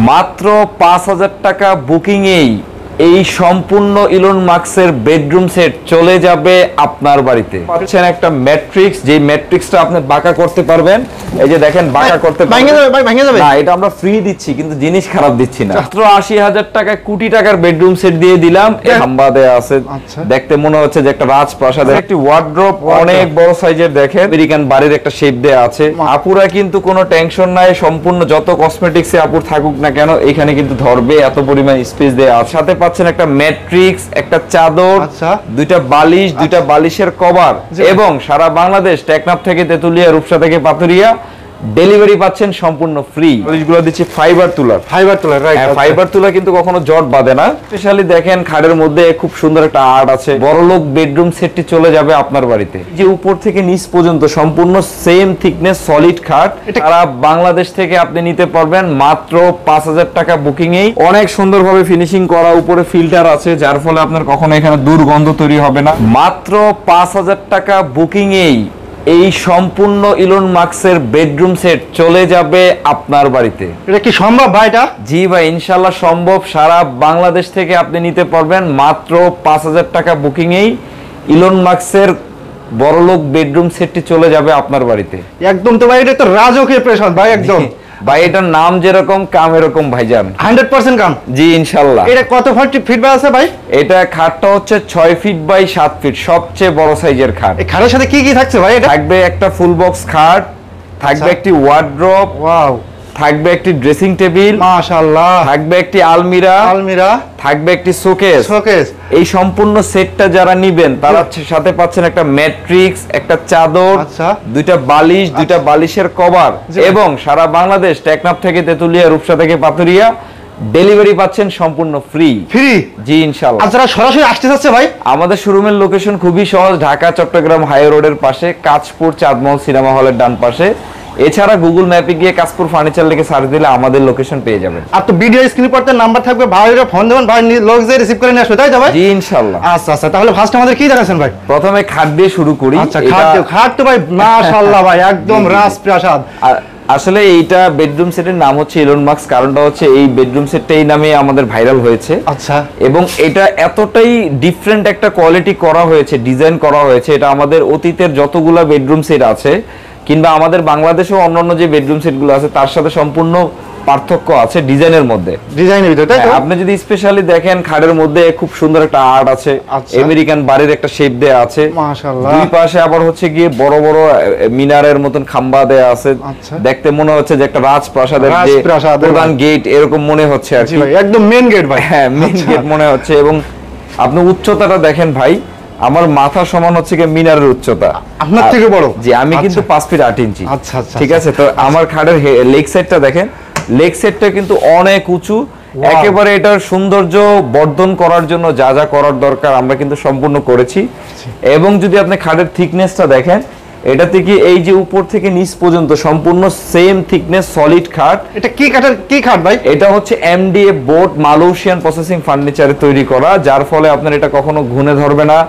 মাত্র ৫,০০০ টাকা বুকিংয়েই এই সম্পূর্ণ ইলন মাস্কের বেডরুম সেট চলে যাবে আপনার বাড়িতে। পাচ্ছেন একটা ম্যাট্রিক্স, যে ম্যাট্রিক্সটা আপনি বাঁকা করতে পারবেন। এই যে দেখেন বাঁকা করতে পারবেন না, এটা আমরা ফ্রি দিচ্ছি কিন্তু জিনিস খারাপ দিচ্ছি না। মাত্র ৮০,০০০ টাকায় কোটি টাকার বেডরুম সেট দিয়ে দিলাম। খাম্বা দেয়া আছে, দেখতে মনে হচ্ছে যে একটা রাজপ্রাসাদের। একটি ওয়ার্ড্রোব অনেক বড় সাইজের, দেখেন আমেরিকান বাড়ির একটা শেপ দেয়া আছে। আপুরা কিন্তু কোনো টেনশন নাই, সম্পূর্ণ যত কসমেটিক্সে আপুর থাকুক না কেন এখানে কিন্তু ধরবে, এত পরিমাণ স্পেস দেয়া আছে। সাথে পাচ্ছেন একটা ম্যাট্রিক্স, একটা চাদর, দুইটা বালিশ, দুইটা বালিশের কভার এবং সারা বাংলাদেশ টেকনাফ থেকে তেতুলিয়া, রূপসা থেকে পাথুরিয়া ডেলিভারি পাচ্ছেন সম্পূর্ণ ফ্রি। বালিশগুলো দিচ্ছি ফাইবার তুলার। রাইট, ফাইবার তুলা কিন্তু কখনো জট বাঁধে না। স্পেশালি দেখেন খাটের মধ্যে খুব সুন্দর একটা আর্ট আছে। বড়লোক বেডরুম সেটটি চলে যাবে আপনার বাড়িতে। যে উপর থেকে নিচ পর্যন্ত সম্পূর্ণ সেম থিকনেস সলিড খাট, সারা বাংলাদেশ থেকে আপনি নিতে পারবেন মাত্র ৫,০০০ টাকা বুকিংয়েই। অনেক সুন্দরভাবে ফিনিশিং করা, উপরে ফিল্টার আছে যার ফলে আপনার কখনো এখানে দুর্গন্ধ তৈরি হবে না। মাত্র ৫,০০০ টাকা বুকিংয়েই এই সম্পূর্ণ ইলন মাস্কের বেডরুম সেট চলে যাবে আপনার বাড়িতে। এটা কি সম্ভব ভাই? এটা জি ভাই, ইনশাআল্লাহ সম্ভব। সারা বাংলাদেশ থেকে আপনি নিতে পারবেন মাত্র ৫,০০০ টাকা বুকিংয়েই ইলন মাস্কের বড়লোক বেডরুম সেটটি চলে যাবে আপনার বাড়িতে। একদম তো ভাই, এটা তো রাজকীয় প্রাসাদ ভাই। একদম ভাই, এটার নাম যেরকম কাম এরকম ভাইজান, 100% কাম। জি ইনশাআল্লাহ। এটা কত ফিট বাই আছে ভাই? এটা খাটটা হচ্ছে ৬ ফিট বাই ৭ ফিট, সবচেয়ে বড় সাইজের খাট। এই খাটের সাথে কি কি থাকছে ভাই? এটা থাকবে একটা ফুল বক্স খাট, থাকবে একটি ওয়ার্ড্রপ, ওয়াও, থাকবে একটি ড্রেসিং টেবিল, মাশাআল্লাহ, থাকবে একটি আলমিরা, থাকবে একটি শোকেস। এই সম্পূর্ণ সেটটা যারা নিবেন তারা সাথে পাচ্ছেন একটা ম্যাট্রিক্স, একটা চাদর, দুইটা বালিশ, দুইটা বালিশের কভার এবং সারা বাংলাদেশ টেকনাফ থেকে তেতুলিয়া, রূপসা থেকে পাথুরিয়া ডেলিভারি পাচ্ছেন সম্পূর্ণ ফ্রি। জি ইনশাআল্লাহ। যারা সরাসরি আসতে চাচ্ছে ভাই, আমাদের শোরুমের লোকেশন খুবই সহজ, ঢাকা চট্টগ্রাম হাই রোডের পাশে, কাঁচপুর চাঁদমহল সিনেমা হলের ডান পাশে। এছাড়া গুগল ম্যাপে গিয়ে কাশপুর ফার্নিচার লিখে সার্চ দিলে আমাদের লোকেশন পেয়ে যাবেন। আর তো ভিডিও স্ক্রিনে পড়তে নাম্বার থাকবে, ভাইরা ফোন দেবেন, ভাই লোক যে রিসিভ করে নিয়ে আসবে, তাই তো ভাই? জি ইনশাআল্লাহ। আচ্ছা, তাহলে ফার্স্ট আমাদের কি দেখাচ্ছেন ভাই? প্রথমে খাট দিয়ে শুরু করি। আচ্ছা, খাট তো ভাই মাশাআল্লাহ ভাই, একদম রাজপ্রাসাদ। আসলে এইটা বেডরুম সেটের নাম হচ্ছে ইলন মাস্ক, কারণটা হচ্ছে এই বেডরুম সেটটা এই নামে আমাদের ভাইরাল হয়েছে। আচ্ছা, এবং এটা এতটাই ডিফারেন্ট একটা কোয়ালিটি করা হয়েছে, ডিজাইন করা হয়েছে, এটা আমাদের অতীতের যতগুলা বেডরুম সেট আছে কিংবা আমাদের বাংলাদেশেও অন্যান্য যে বেডরুম সেটগুলো আছে তার সাথে সম্পূর্ণ পার্থক্য আছে ডিজাইনের মধ্যে, ডিজাইনের ভিতরে, তাই তো? আপনি যদি স্পেশালি দেখেন খাটের মধ্যে খুব সুন্দর একটা আর্ট আছে, আমেরিকান বাড়ির একটা শেপ দেয়া আছে, মাশাআল্লাহ। দুই পাশে আবার হচ্ছে গিয়ে বড় বড় মিনারের মতন খাম্বা দেয়া আছে, দেখতে মনে হচ্ছে যে একটা রাজপ্রাসাদের যে প্রধান গেট এরকম মনে হচ্ছে আর কি। একদম মেইন গেট ভাই। হ্যাঁ, মেইন গেট মনে হচ্ছে। এবং আপনি উচ্চতাটা দেখেন ভাই, আমার মাথা সমান হচ্ছে কি মিনারের উচ্চতা, আপনার থেকে বড়। জি, আমি কিন্তু ৫ ফিট ৮ ইঞ্চি। আচ্ছা, ঠিক আছে। তো আমার খাটের লেগ সাইডটা দেখেন, লেগ সাইডটা কিন্তু অনেক উঁচু। একেবারে এটার সৌন্দর্য বর্ধন করার জন্য যা যা করার দরকার আমরা কিন্তু সম্পূর্ণ করেছি। এবং যদি আপনি খাটের থিকনেসটা দেখেন, এটা থেকে এই যে উপর থেকে নিচ পর্যন্ত সম্পূর্ণ সেম থিকনেস সলিড খাট। এটা কি কাঠের, কি খাট ভাই? এটা হচ্ছে এমডিএফ বোর্ড, মালয়েশিয়ান প্রসেসিং ফার্নিচারে তৈরি করা, যার ফলে আপনার এটা কখনো ঘুনে ধরবে না,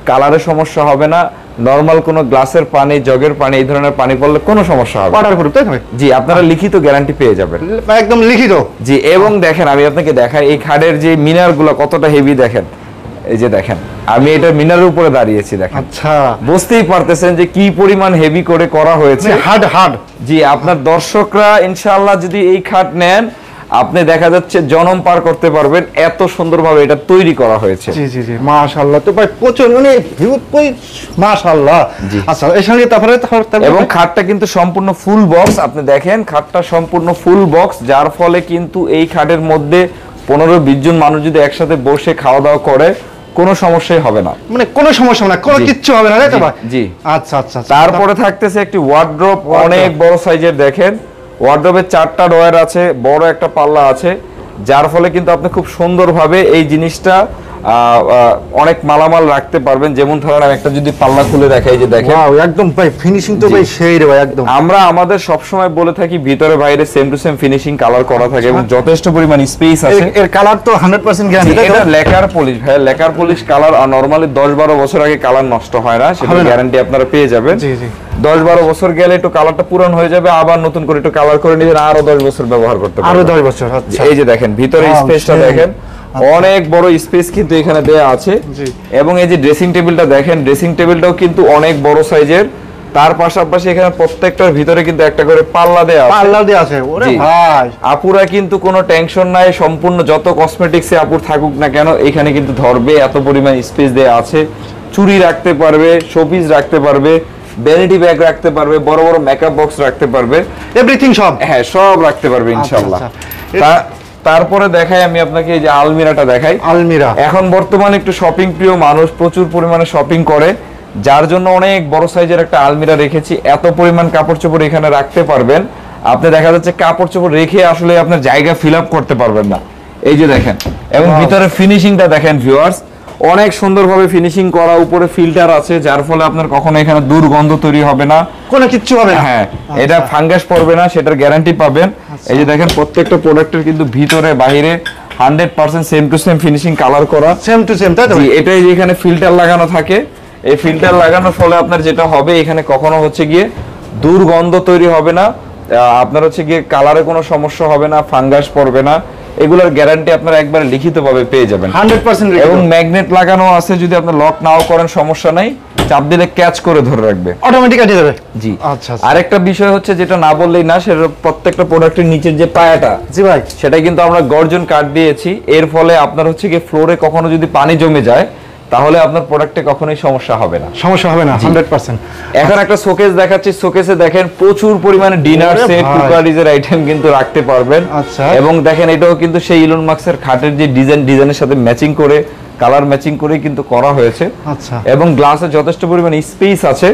কালারের সমস্যা হবে না, নরমাল কোনো গ্লাসের পানি, জগের পানি, এই ধরনের পানি পড়লে কোনো সমস্যা হবে না। জি, আপনারা লিখিত গ্যারান্টি পেয়ে যাবেন, একদম লিখিত। জি। এবং দেখেন আমি আপনাকে দেখাই এই খাটের যে মিনারগুলো কতটা হেভি, দেখেন এই যে দেখেন আমি এটা মিনারের উপরে দাঁড়িয়েছি, দেখেন। আচ্ছা, বুঝতেই পারতেছেন যে কি পরিমাণ হেভি করে করা হয়েছে, হার্ড। জি, আপনার দর্শকরা ইনশাআল্লাহ যদি এই খাট নেন আপনি দেখা যাচ্ছে জনম পার করতে পারবেন, এত সুন্দরভাবে এটা তৈরি করা হয়েছে। জি, মাশাআল্লাহ। তো ভাই প্রচুর মানে মাশাআল্লাহ। আচ্ছা, এর সঙ্গে তারপরে এবং খাটটা কিন্তু সম্পূর্ণ ফুল বক্স, আপনি দেখেন খাটটা সম্পূর্ণ ফুল বক্স, যার ফলে কিন্তু এই খাটের মধ্যে ১৫-২০ জন মানুষ যদি একসাথে বসে খাওয়া দাওয়া করে কোনো সমস্যাই হবে না, মানে কোনো সমস্যা হবে না, কোনো কিচ্ছু হবে না, তাই তো ভাই? জি। আচ্ছা। তারপরে থাকতেছে একটি ওয়ার্ড্রপ, অনেক বড় সাইজের, দেখেন ওয়ার্ড্রপের 4টা ডয়ার আছে, বড় একটা পাল্লা আছে, যার ফলে কিন্তু আপনি খুব সুন্দরভাবে এই জিনিসটা অনেক মালামাল রাখতে পারবেন। যেমন ধরেন আমি একটা যদি পাল্লা খুলে দেখাই, যে দেখেন ওয়াও, একদম ভাই ফিনিশিং তো ভাই সেই রে ভাই একদম। আমরা আমাদের সব সময় বলে থাকি ভিতরে বাইরে same to same finishing colour করা থাকে এবং যথেষ্ট পরিমাণ স্পেস আছে। এর কালার তো 100% গ্যারান্টি। এটা লেকার পলিশ ভাই, লেকার পলিশ কালার নরমালি 10-12 বছর আগে কালার নষ্ট হয় না, সেটা গ্যারান্টি আপনারা পেয়ে যাবেন। জি জি, 10-12 বছর গেলে একটু কালারটা পুরান হয়ে যাবে, আবার নতুন করে একটু কালার করে নিবেন, আরো 10 বছর ব্যবহার করতে পারবেন। আরো 10 বছর। আচ্ছা, এই যে দেখেন ভিতরে স্পেসটা দেখেন, অনেক বড় স্পেস কিন্তু এখানে দেয়া আছে। এবং এই যে ড্রেসিং টেবিলটা দেখেন, ড্রেসিং টেবিলটাও কিন্তু অনেক বড় সাইজের। তার পাশাপাশি এখানে প্রত্যেকটার ভিতরে কিন্তু একটা করে পাল্লা দেয়া আছে। পাল্লা দেয়া আছে। ওরে ভাই, আপুরা কিন্তু কোনো টেনশন নাই, সম্পূর্ণ যত কসমেটিক্সে আপুর থাকুক না কেন এখানে কিন্তু ধরবে, এত পরিমাণ স্পেস দেয়া আছে। চুড়ি রাখতে পারবে, শোপিস রাখতে পারবে, ভ্যানিটি ব্যাগ রাখতে পারবে, বড় বড় মেকআপ বক্স রাখতে পারবে, এভরিথিং সব। হ্যাঁ সব রাখতে পারবে ইনশাআল্লাহ। তারপরে দেখাই আমি আপনাকে এই যে আলমিরাটা দেখাই। আলমিরা এখন বর্তমানে একটু শপিং প্রিয় মানুষ, প্রচুর পরিমাণে শপিং করে, যার জন্য অনেক বড় সাইজের একটা আলমিরা রেখেছি। এত পরিমাণ কাপড় চোপড় এখানে রাখতে পারবেন, আপনি দেখা যাচ্ছে কাপড় চোপড় রেখে আসলে আপনার জায়গা ফিল আপ করতে পারবেন না। এই যে দেখেন, এবং ভিতরে ফিনিশিংটা দেখেন ভিউয়ার্স, অনেক সুন্দরভাবে ফিনিশিং করা, উপরে ফিল্টার আছে, যার ফলে আপনার কখনো এখানে দুর্গন্ধ তৈরি হবে না, কোনো কিচ্ছু হবে না। হ্যাঁ, এটা ফাঙ্গাস পড়বে না, সেটার গ্যারান্টি পাবেন। এই যে দেখেন প্রত্যেকটা প্রোডাক্টের কিন্তু ভিতরে বাইরে 100% same to same finishing colour করা, সেম টু সেম, তাই তো? এটাই যে এখানে ফিল্টার লাগানো থাকে, এই ফিল্টার লাগানোর ফলে আপনার যেটা হবে এখানে কখনো হচ্ছে গিয়ে দুর্গন্ধ তৈরি হবে না, আপনার হচ্ছে গিয়ে কালারে কোনো সমস্যা হবে না, ফাঙ্গাস পড়বে না। এগুলোর গ্যারান্টি আপনারা একবার লিখিতভাবে পেয়ে যাবেন 100%। এবং ম্যাগনেট লাগানো আছে, যদি আপনি লক নাও করেন সমস্যা নাই, চাপ দিলে ক্যাচ করে ধরে রাখবে, অটোমেটিক কেটে যাবে। জি। আচ্ছা, আরেকটা বিষয় হচ্ছে যেটা না বললেই না, সেটা প্রত্যেকটা প্রোডাক্টের নিচের যে পায়াটা, জি ভাই, সেটা কিন্তু আমরা গর্জন কাট দিয়েছি। এর ফলে আপনার হচ্ছে কি ফ্লোরে কখনো যদি পানি জমে যায় তাহলে আপনার প্রোডাক্টে কখনোই সমস্যা হবে না, সমস্যা হবে না 100%। এখন একটা শোকেস দেখাচ্ছি, শোকেসে দেখেন প্রচুর পরিমাণে ডিনার সেট, কুকারিজের আইটেম কিন্তু রাখতে পারবেন। আচ্ছা, এবং দেখেন এটাও কিন্তু সেই ইলন মাস্কের খাটের যে ডিজাইনের সাথে ম্যাচিং করে, কালার ম্যাচিং করে কিন্তু করা হয়েছে। আচ্ছা, এবং গ্লাসে যথেষ্ট পরিমাণে স্পেস আছে,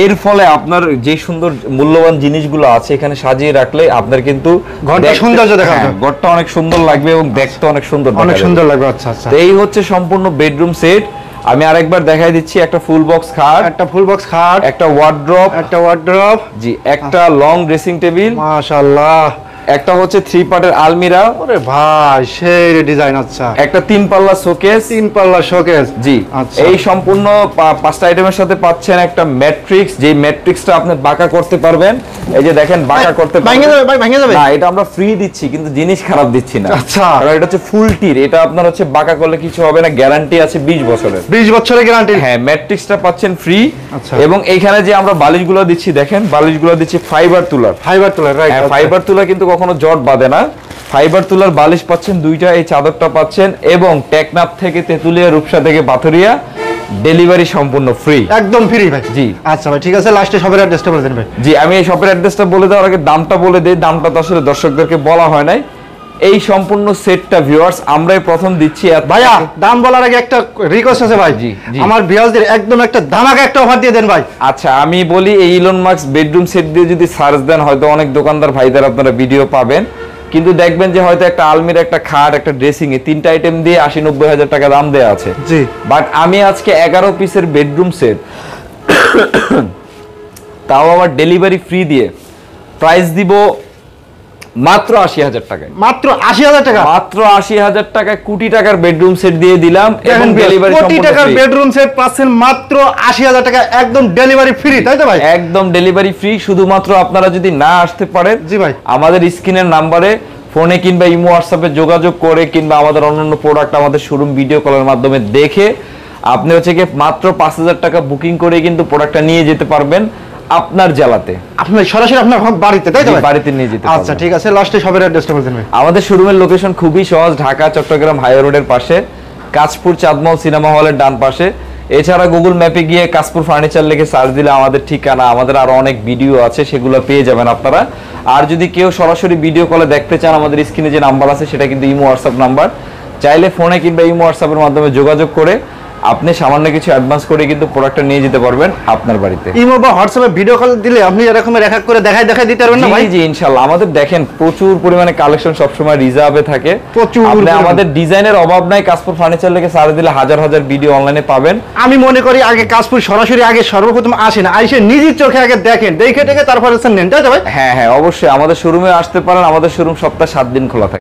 এর ফলে আপনার যে সুন্দর মূল্যবান জিনিসগুলো আছে এখানে সাজিয়ে রাখলে আপনার কিন্তু ঘরটা সৌন্দর্য দেখাবে, ঘরটা অনেক সুন্দর লাগবে এবং দেখতে অনেক সুন্দর, অনেক সুন্দর লাগবে। আচ্ছা আচ্ছা, এই হচ্ছে সম্পূর্ণ বেডরুম সেট। আমি আরেকবার দেখাই দিচ্ছি, একটা ফুল বক্স খাট, একটা ফুল বক্স খাট, একটা ওয়ার্ড্রপ, একটা ওয়ার্ড্রপ, জি, একটা লং ড্রেসিং টেবিল, মাশাআল্লাহ, একটা হচ্ছে 3 পার্টের আলমিরা, ওরে ভাই সেই ডিজাইন। আচ্ছা, একটা 3 পাল্লা শোকেস, 3 পাল্লা শোকেস, জি। আচ্ছা, এই সম্পূর্ণ 5টা আইটেমের সাথে পাচ্ছেন একটা ম্যাট্রিক্স, যে ম্যাট্রিক্সটা আপনি বাঁকা করতে পারবেন। এই যে দেখেন বাঁকা করতে পারবেন, ভাঙে যাবে ভাই, ভাঙে যাবে না, এটা আমরা ফ্রি দিচ্ছি কিন্তু জিনিস খারাপ দিচ্ছি না। আচ্ছা, কারণ এটা হচ্ছে ফুল টির, এটা আপনার হচ্ছে বাঁকা করলে কিছু হবে না, গ্যারান্টি আছে 20 বছরের, 20 বছরের গ্যারান্টি। হ্যাঁ, ম্যাট্রিক্সটা পাচ্ছেন ফ্রি। আচ্ছা, এবং এইখানে যে আমরা বালিশগুলো দিচ্ছি দেখেন, বালিশগুলো দিচ্ছি ফাইবার তুলার, ফাইবার তুলার, রাইট। ফাইবার তুলা কিন্তু কখনো জট বাঁধে না, ফাইবার তুলার বালিশ পাচ্ছেন 2টা, এই চাদরটা পাচ্ছেন, এবং টেকনাফ থেকে তেতুলিয়া, রূপসা থেকে পাথুরিয়া ডেলিভারি সম্পূর্ণ ফ্রি, একদম ফ্রি ভাই। জি। আচ্ছা ভাই, ঠিক আছে, লাস্টে শপের অ্যাড্রেসটা বলে দেন ভাই। জি, আমি এই শপের অ্যাড্রেসটা বলে দেওয়ার আগে দামটা বলে দেই, দামটা তো আসলে দর্শকদেরকে বলা হয় নাই। এই সম্পূর্ণ সেটটা ভিউয়ার্স আমরাই প্রথম দিচ্ছি। ভাইয়া, দাম বলার আগে একটা রিকোয়েস্ট আছে ভাই, জি, জি। আমার ভিউয়ারদের একদম একটা ধামাকা একটা অফার দিয়ে দেন ভাই। আচ্ছা, আমি বলি এই ইলন মাস্ক বেডরুম সেট দিয়ে যদি সার্চ দেন হয়তো অনেক দোকানদার ভাইদের আপনারা ভিডিও পাবেন, কিন্তু দেখবেন যে হয়তো একটা আলমিরা, একটা খাট, একটা ড্রেসিং এ 3টা আইটেম দিয়ে 80-90 হাজার টাকা দাম দেয়া আছে। জি, বাট আমি আজকে 11 পিসের বেডরুম সেট, তাও আবার ডেলিভারি ফ্রি দিয়ে প্রাইস দিব মাত্র 80,000 টাকায়, মাত্র 80,000 টাকা, মাত্র 80,000 টাকায় কোটি টাকার বেডরুম সেট দিয়ে দিলাম, এবং ডেলিভারি কোটি টাকার বেডরুম সেট পাচ্ছেন মাত্র 80,000 টাকা, একদম ডেলিভারি ফ্রি, তাই তো ভাই? একদম ডেলিভারি ফ্রি। শুধুমাত্র আপনারা যদি না আসতে পারেন, জি ভাই, আমাদের স্ক্রিনের নাম্বারে ফোনে কিংবা ইমো হোয়াটসঅ্যাপে যোগাযোগ করে, কিংবা আমাদের অন্যান্য প্রোডাক্ট আমাদের শোরুম ভিডিও কলের মাধ্যমে দেখে আপনি হচ্ছে কি মাত্র 5,000 টাকা বুকিং করে কিন্তু প্রোডাক্টটা নিয়ে যেতে পারবেন আপনার জেলাতে, আপনি সরাসরি আপনার বাড়িতে, তাই তো ভাই? বাড়িতে নিয়ে যেতে পারবেন। আচ্ছা, ঠিক আছে, লাস্টে শপের অ্যাড্রেসটা বলে দেন ভাই। আমাদের শোরুমের লোকেশন খুবই সহজ, ঢাকা চট্টগ্রাম হাইওয়ে রোডের পাশে, কাশপুর চাঁদমহল সিনেমা হলের ডান পাশে। এছাড়া গুগল ম্যাপে গিয়ে কাশপুর ফার্নিচার লিখে সার্চ দিলে আমাদের ঠিকানা, আমাদের আরো অনেক ভিডিও আছে, সেগুলো পেয়ে যাবেন আপনারা। আর যদি কেউ সরাসরি ভিডিও কলে দেখতে চান, আমাদের স্ক্রিনে যে নাম্বার আছে সেটা কিন্তু ইমো হোয়াটসঅ্যাপ নাম্বার, চাইলে ফোনে কিংবা ইমো হোয়াটসঅ্যাপের মাধ্যমে যোগাযোগ করে আপনি সামান্য কিছু অ্যাডভান্স করে কিন্তু প্রোডাক্টটা নিয়ে যেতে পারবেন আপনার বাড়িতে। ইমো বা হোয়াটসঅ্যাপে ভিডিও কল দিলে আপনি এরকম এক এক করে দেখাই দিতে পারবেন না ভাই? জি ইনশাআল্লাহ। আমাদের দেখেন প্রচুর পরিমাণে কালেকশন সবসময় রিজার্ভে থাকে, প্রচুর আপনি পরিমাণে। আমাদের ডিজাইনের অভাব নাই। কাশপুর ফার্নিচার লেগে সার্চ দিলে হাজার হাজার ভিডিও অনলাইনে পাবেন। আমি মনে করি আগে কাশপুর সরাসরি আগে সর্বপ্রথম আসেন, আইসে নিজের চোখে আগে দেখেন, দেখে তারপরে নেন, তাই তো ভাই? হ্যাঁ অবশ্যই আমাদের শোরুমে আসতে পারেন। আমাদের শোরুম সপ্তাহে 7 দিন খোলা থাকে।